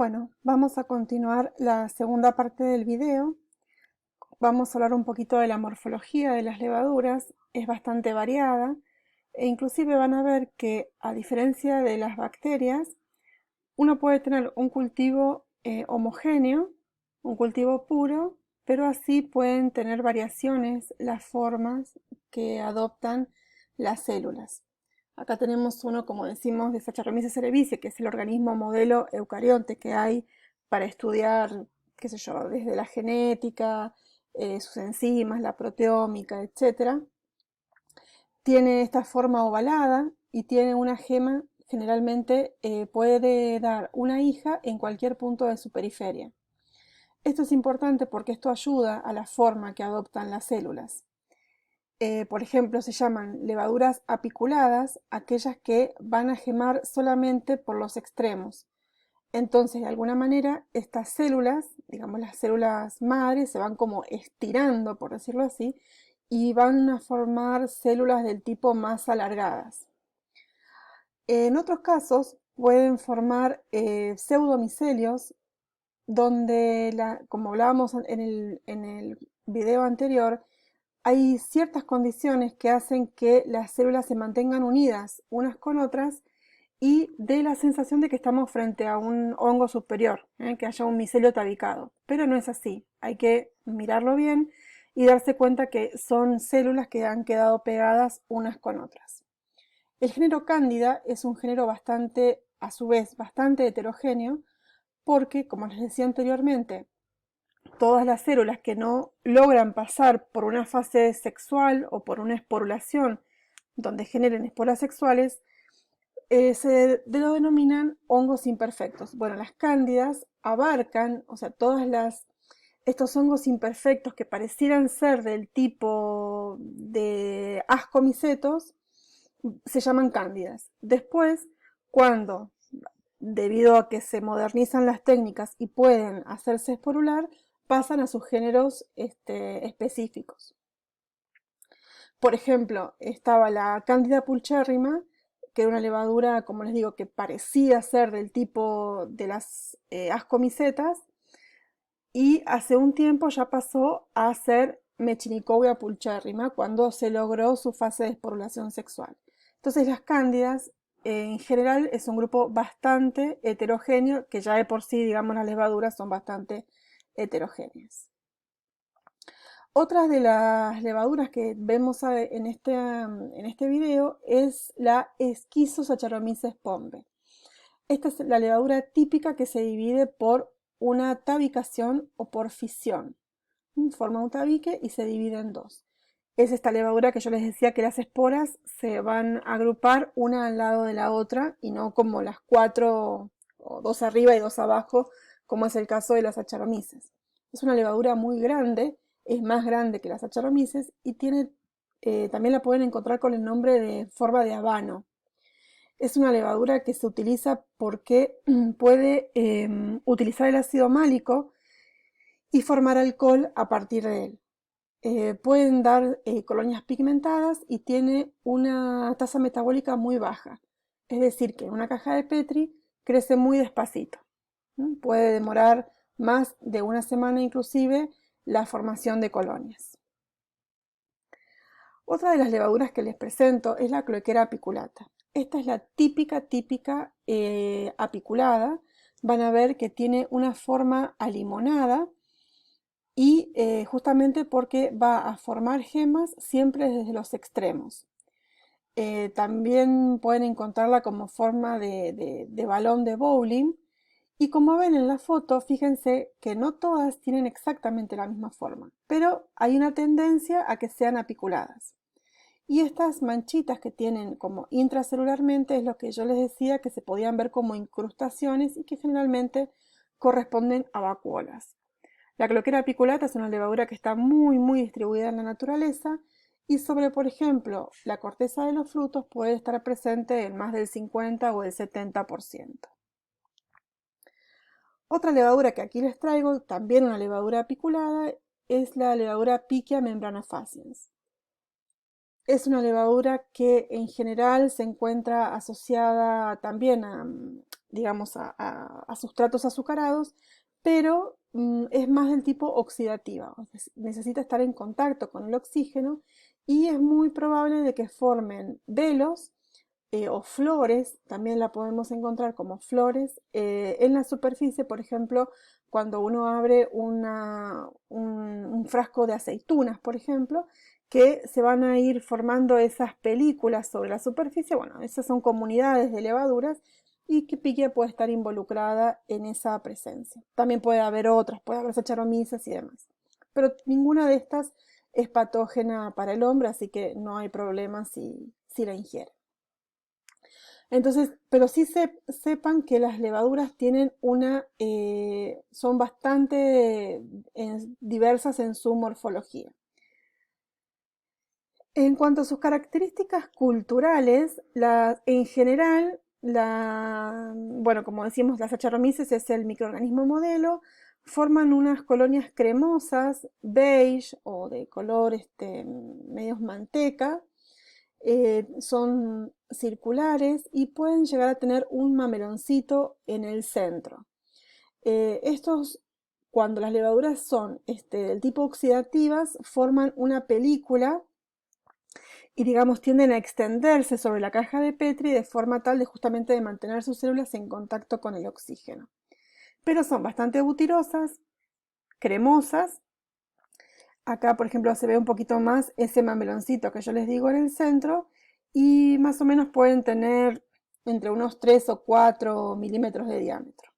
Bueno, vamos a continuar la segunda parte del video. Vamos a hablar un poquito de la morfología de las levaduras. Es bastante variada e inclusive van a ver que, a diferencia de las bacterias, uno puede tener un cultivo homogéneo, un cultivo puro, pero así pueden tener variaciones las formas que adoptan las células. Acá tenemos uno, como decimos, de Saccharomyces cerevisiae, que es el organismo modelo eucarionte que hay para estudiar, qué sé yo, desde la genética, sus enzimas, la proteómica, etc. Tiene esta forma ovalada y tiene una gema, generalmente puede dar una hija en cualquier punto de su periferia. Esto es importante porque esto ayuda a la forma que adoptan las células. Por ejemplo, se llaman levaduras apiculadas aquellas que van a gemar solamente por los extremos. Entonces, de alguna manera, estas células, digamos las células madres, se van como estirando, por decirlo así, y van a formar células del tipo más alargadas. En otros casos, pueden formar pseudomicelios, donde, como hablábamos en el video anterior, hay ciertas condiciones que hacen que las células se mantengan unidas unas con otras y dé la sensación de que estamos frente a un hongo superior, que haya un micelio tabicado. Pero no es así, hay que mirarlo bien y darse cuenta que son células que han quedado pegadas unas con otras. El género Cándida es un género bastante, a su vez, bastante heterogéneo, porque, como les decía anteriormente, todas las células que no logran pasar por una fase sexual o por una esporulación donde generen esporas sexuales, se lo denominan hongos imperfectos. Bueno, las cándidas abarcan, o sea, estos hongos imperfectos que parecieran ser del tipo de ascomicetos, se llaman cándidas. Después, cuando, debido a que se modernizan las técnicas y pueden hacerse esporular, pasan a sus géneros específicos. Por ejemplo, estaba la Cándida pulcherrima, que era una levadura, como les digo, que parecía ser del tipo de las ascomicetas, y hace un tiempo ya pasó a ser Mechinicogia pulcherrima cuando se logró su fase de esporulación sexual. Entonces las cándidas en general es un grupo bastante heterogéneo, que ya de por sí, digamos, las levaduras son bastante heterogéneas. Otra de las levaduras que vemos en este video es la Schizosaccharomyces pombe. Esta es la levadura típica que se divide por una tabicación o por fisión. Forma un tabique y se divide en dos. Es esta levadura que yo les decía que las esporas se van a agrupar una al lado de la otra y no como las cuatro, o dos arriba y dos abajo, como es el caso de las Saccharomyces. Es una levadura muy grande, es más grande que las Saccharomyces y también la pueden encontrar con el nombre de forma de habano. Es una levadura que se utiliza porque puede utilizar el ácido málico y formar alcohol a partir de él. Pueden dar colonias pigmentadas y tiene una tasa metabólica muy baja. Es decir, que en una caja de Petri crece muy despacito. Puede demorar más de una semana inclusive la formación de colonias. Otra de las levaduras que les presento es la Cloaquera apiculata. Esta es la típica apiculada. Van a ver que tiene una forma alimonada y justamente porque va a formar gemas siempre desde los extremos. También pueden encontrarla como forma de balón de bowling. Y como ven en la foto, fíjense que no todas tienen exactamente la misma forma, pero hay una tendencia a que sean apiculadas. Y estas manchitas que tienen como intracelularmente es lo que yo les decía que se podían ver como incrustaciones y que generalmente corresponden a vacuolas. La Cloaquera apiculata es una levadura que está muy distribuida en la naturaleza y sobre, por ejemplo, la corteza de los frutos puede estar presente en más del 50 o el 70%. Otra levadura que aquí les traigo, también una levadura apiculada, es la levadura Pichia membrana faciens. Es una levadura que en general se encuentra asociada también a, digamos, a a sustratos azucarados, pero es más del tipo oxidativa, necesita estar en contacto con el oxígeno y es muy probable de que formen velos o flores, también la podemos encontrar como flores en la superficie, por ejemplo, cuando uno abre un frasco de aceitunas, por ejemplo, que se van a ir formando esas películas sobre la superficie. Bueno, esas son comunidades de levaduras y que Piquia puede estar involucrada en esa presencia. También puede haber otras, puede haber Saccharomyces y demás. Pero ninguna de estas es patógena para el hombre, así que no hay problema si la ingiere. Entonces, pero sí sepan que las levaduras tienen son bastante diversas en su morfología. En cuanto a sus características culturales, en general, bueno, como decimos, las Saccharomyces es el microorganismo modelo, forman unas colonias cremosas, beige o de color medios manteca, son circulares y pueden llegar a tener un mameloncito en el centro. Estos, cuando las levaduras son del tipo oxidativas, forman una película y digamos tienden a extenderse sobre la caja de Petri de forma tal de justamente de mantener sus células en contacto con el oxígeno. Pero son bastante butirosas, cremosas. Acá, por ejemplo, se ve un poquito más ese mameloncito que yo les digo en el centro y más o menos pueden tener entre unos 3 o 4 milímetros de diámetro.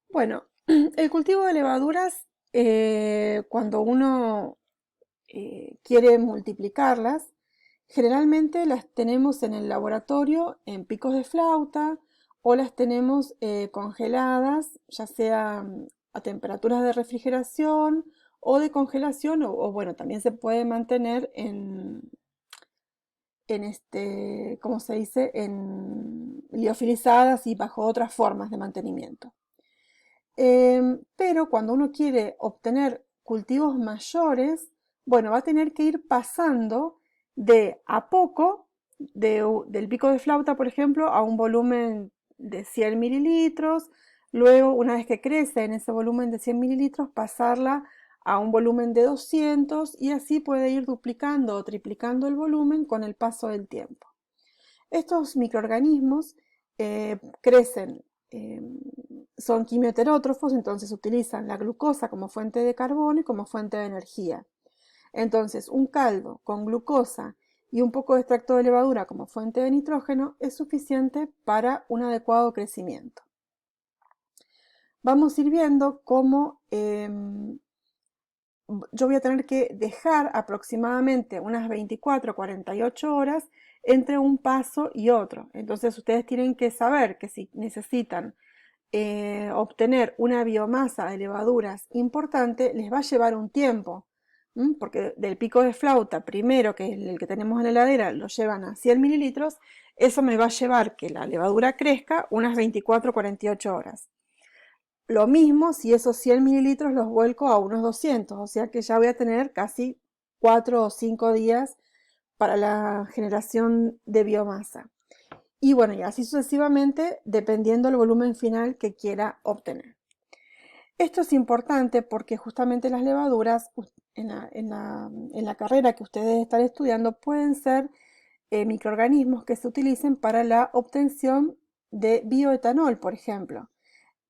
Bueno, el cultivo de levaduras, cuando uno quiere multiplicarlas, generalmente las tenemos en el laboratorio en picos de flauta o las tenemos congeladas, ya sea a temperaturas de refrigeración o de congelación, o bueno, también se puede mantener ¿cómo se dice? En liofilizadas y bajo otras formas de mantenimiento. Pero cuando uno quiere obtener cultivos mayores, bueno, va a tener que ir pasando de a poco, del pico de flauta, por ejemplo, a un volumen de 100 mililitros, luego, una vez que crece en ese volumen de 100 mililitros, pasarla a un volumen de 200 y así puede ir duplicando o triplicando el volumen con el paso del tiempo. Estos microorganismos crecen, son quimioterótrofos, entonces utilizan la glucosa como fuente de carbono y como fuente de energía. Entonces, un caldo con glucosa y un poco de extracto de levadura como fuente de nitrógeno es suficiente para un adecuado crecimiento. Vamos a ir viendo cómo yo voy a tener que dejar aproximadamente unas 24 o 48 horas entre un paso y otro. Entonces ustedes tienen que saber que si necesitan obtener una biomasa de levaduras importante, les va a llevar un tiempo, porque del pico de flauta primero, que es el que tenemos en la heladera, lo llevan a 100 mililitros, eso me va a llevar que la levadura crezca unas 24 o 48 horas. Lo mismo si esos 100 mililitros los vuelco a unos 200, o sea que ya voy a tener casi 4 o 5 días para la generación de biomasa. Y bueno, y así sucesivamente, dependiendo del volumen final que quiera obtener. Esto es importante porque justamente las levaduras en la carrera que ustedes están estudiando pueden ser microorganismos que se utilicen para la obtención de bioetanol, por ejemplo.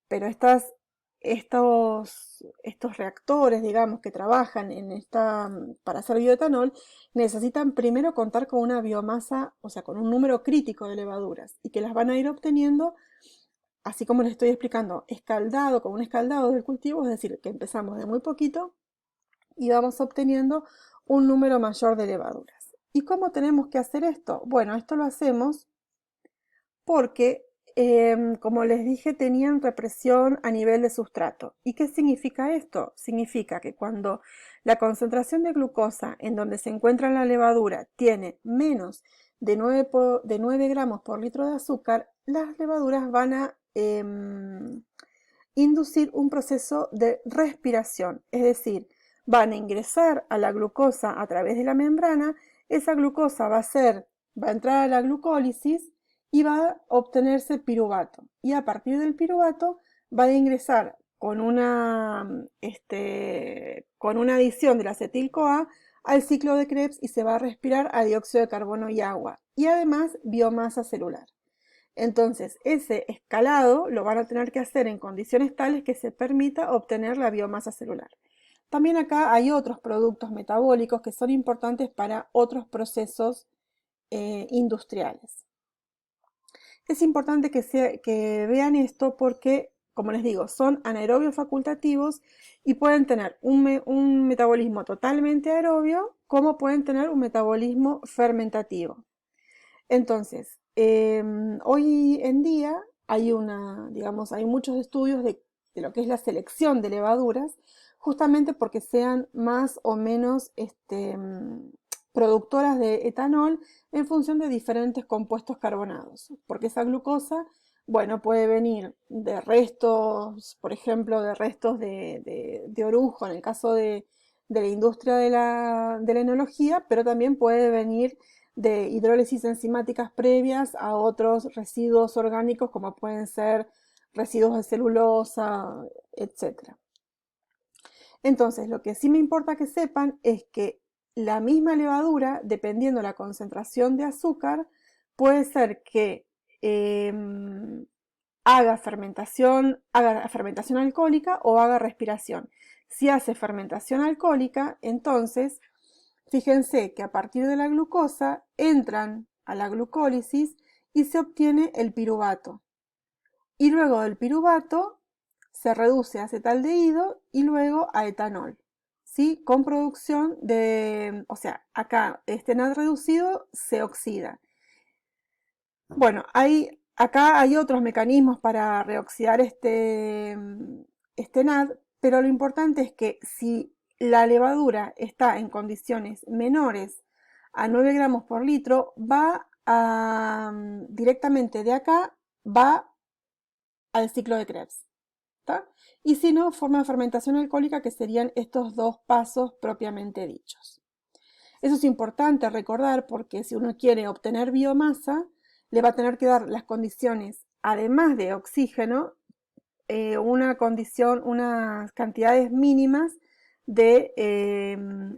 Pero estos reactores, digamos, que trabajan para hacer bioetanol, necesitan primero contar con una biomasa, o sea, con un número crítico de levaduras, y que las van a ir obteniendo, así como les estoy explicando, escaldado, con un escaldado del cultivo, es decir, que empezamos de muy poquito y vamos obteniendo un número mayor de levaduras. ¿Y cómo tenemos que hacer esto? Bueno, esto lo hacemos porque, como les dije, tenían represión a nivel de sustrato. ¿Y qué significa esto? Significa que cuando la concentración de glucosa en donde se encuentra la levadura tiene menos de 9 gramos por litro de azúcar, las levaduras van a inducir un proceso de respiración, es decir, van a ingresar a la glucosa a través de la membrana, esa glucosa va a entrar a la glucólisis y va a obtenerse piruvato. Y a partir del piruvato va a ingresar con una adición del acetil-CoA al ciclo de Krebs y se va a respirar a dióxido de carbono y agua. Y además biomasa celular. Entonces, ese escalado lo van a tener que hacer en condiciones tales que se permita obtener la biomasa celular. También acá hay otros productos metabólicos que son importantes para otros procesos industriales. Es importante que vean esto porque, como les digo, son anaerobios facultativos y pueden tener un metabolismo totalmente aerobio como pueden tener un metabolismo fermentativo. Entonces, hoy en día hay muchos estudios de lo que es la selección de levaduras, justamente porque sean más o menos productoras de etanol en función de diferentes compuestos carbonados, porque esa glucosa, bueno, puede venir de restos, por ejemplo, de restos de orujo, en el caso de la industria de la enología, pero también puede venir de hidrólisis enzimáticas previas a otros residuos orgánicos como pueden ser residuos de celulosa, etc. Entonces, lo que sí me importa que sepan es que la misma levadura, dependiendo de la concentración de azúcar, puede ser que eh, haga fermentación alcohólica o haga respiración. Si hace fermentación alcohólica, entonces fíjense que a partir de la glucosa entran a la glucólisis y se obtiene el piruvato. Y luego del piruvato se reduce a acetaldehído y luego a etanol, ¿sí? Con producción de, o sea, acá este NAD reducido se oxida. Bueno, acá hay otros mecanismos para reoxidar este NAD, pero lo importante es que si la levadura está en condiciones menores a 9 gramos por litro, directamente de acá, va al ciclo de Krebs. ¿Tá? Y si no, forma fermentación alcohólica, que serían estos dos pasos propiamente dichos. Eso es importante recordar porque si uno quiere obtener biomasa, le va a tener que dar las condiciones, además de oxígeno, unas cantidades mínimas de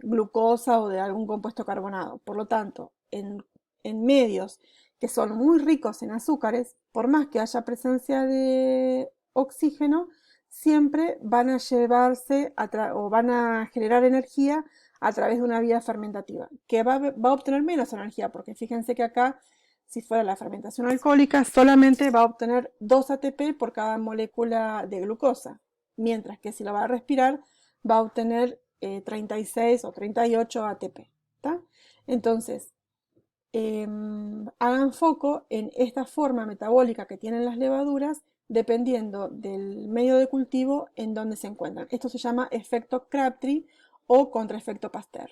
glucosa o de algún compuesto carbonado. Por lo tanto, en medios que son muy ricos en azúcares, por más que haya presencia de oxígeno, siempre van a llevarse o van a generar energía a través de una vía fermentativa, que va a obtener menos energía, porque fíjense que acá, si fuera la fermentación alcohólica, solamente va a obtener 2 ATP por cada molécula de glucosa, mientras que si la va a respirar, va a obtener 36 o 38 ATP. ¿Tá? Entonces, hagan foco en esta forma metabólica que tienen las levaduras dependiendo del medio de cultivo en donde se encuentran. Esto se llama efecto Crabtree o contraefecto Pasteur.